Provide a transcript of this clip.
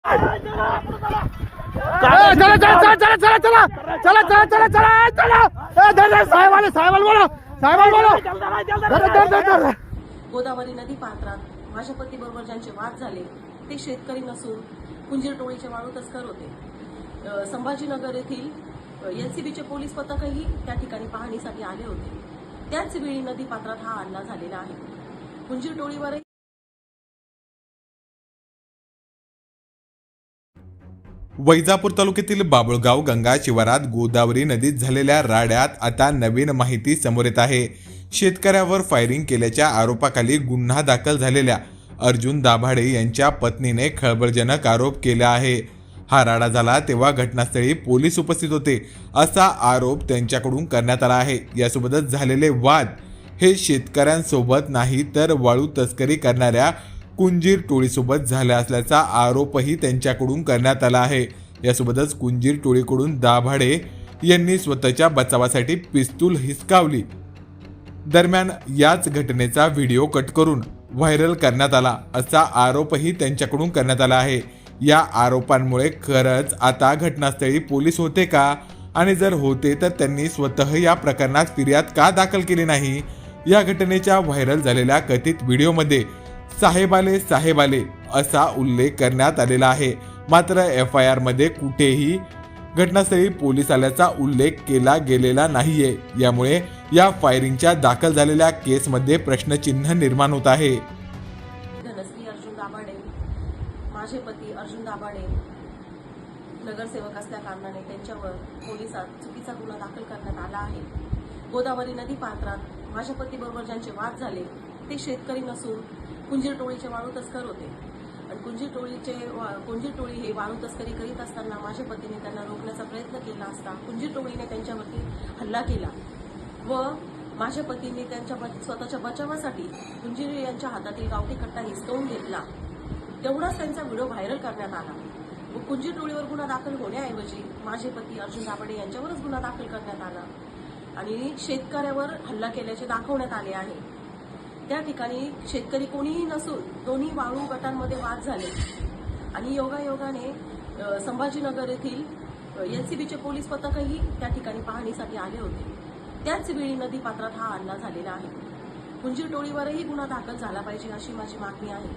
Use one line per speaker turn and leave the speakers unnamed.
चला चला चला चला चला चला चला चला चला चला चला साहेबाला साहेबाला बोला.
गोदावरी नदी पात्रात माझ्या पतीबरोबर ज्यांचे वाद झाले ते शेतकरी नसून कुंजीर टोळीचे वाळू तस्कर होते. संभाजीनगर येथील एनसीबीचे पोलीस पथकही त्या ठिकाणी पाहणीसाठी आले होते. त्याच वेळी नदी पात्रात हा हल्ला झालेला आहे. कुंजीर टोळीवरही
वैजापूर तालुक्यातील बाबुळगाव गंगा शिवारात गोदावरी नदीत झालेल्या राड्यात आता नवीन माहिती समोर येत आहे. शेतकऱ्यावर फायरिंग केल्याच्या आरोपाखाली गुन्हा दाखल झालेल्या अर्जुन दाभाडे यांच्या पत्नीने खळबळजनक आरोप केला आहे. हा राडा झाला तेव्हा घटनास्थळी पोलीस उपस्थित होते असा आरोप त्यांच्याकडून करण्यात आला आहे. यासोबतच झालेले वाद हे शेतकऱ्यांसोबत नाही तर वाळू तस्करी करणाऱ्या कुंजीर टोळीसोबत झाला असल्याचा आरोपही त्यांच्याकडून करण्यात आला आहे. यासोबतच कुंजीर टोळीकडून दाभाडे यांनी स्वतःच्या बचावासाठी पिस्तूल हिसकावली. दरम्यान याच घटनेचा व्हिडिओ कट करून व्हायरल करण्यात आला असा आरोपही त्यांच्याकडून करण्यात आला आहे. या आरोपांमुळे खरंच आता घटनास्थळी पोलीस होते का, आणि जर होते तर त्यांनी स्वतः या प्रकरणात फिर्याद का दाखल केली नाही. या घटनेच्या व्हायरल झालेल्या कथित व्हिडिओमध्ये साहेब आले असा उल्लेख करण्यात आलेला आहे. मात्र FIR मध्ये कुठेही घटनास्थळी पोलीस आल्याचा उल्लेख केला गेलेला नाहीये. यामुळे या फायरिंगच्या दाखल झालेल्या केसमध्ये प्रश्नचिन्ह निर्माण होत आहे.
धनश्री अर्जुन दाभाडे, माझे पती अर्जुन दाभाडे नगरसेवक असल्या कारणाने त्यांच्यावर पोलिसात चुकीचा गुन्हा दाखल करण्यात आला आहे. गोदावरी नदी पात्रात माझ्या पतीबरोबर ज्यांचे वाद झाले ते शेतकरी नसून कुंजीर टोळीचे वाळू तस्कर होते. आणि कुंजीर टोळी हे वाळू तस्करी करीत असताना माझ्या पतीने त्यांना रोखण्याचा प्रयत्न केला असता कुंजीर टोळीने त्यांच्यावरती हल्ला केला व माझ्या पतीने त्यांच्या स्वतःच्या बचावासाठी कुंजीर यांच्या हातातील गावठी कट्टा हिसकावून घेतला. तेवढाच त्यांचा व्हिडिओ व्हायरल करण्यात आला व कुंजीर टोळीवर गुन्हा दाखल होण्याऐवजी माझे पती अर्जुन दाभाडे यांच्यावरच गुन्हा दाखल करण्यात आला आणि शेतकऱ्यावर हल्ला केल्याचे दाखवण्यात आले आहे. त्या ठिकाणी शेतकरी कोणीही नसून दोन्ही वाळू गटांमध्ये वाद झाले आणि योगायोगाने संभाजीनगर येथील एनसीबीचे पोलीस पथकही त्या ठिकाणी पाहणीसाठी आले होते. त्याच वेळी नदी पात्रात हा हल्ला झालेला आहे. कुंजीर टोळीवरही गुन्हा दाखल झाला पाहिजे अशी माझी मागणी आहे.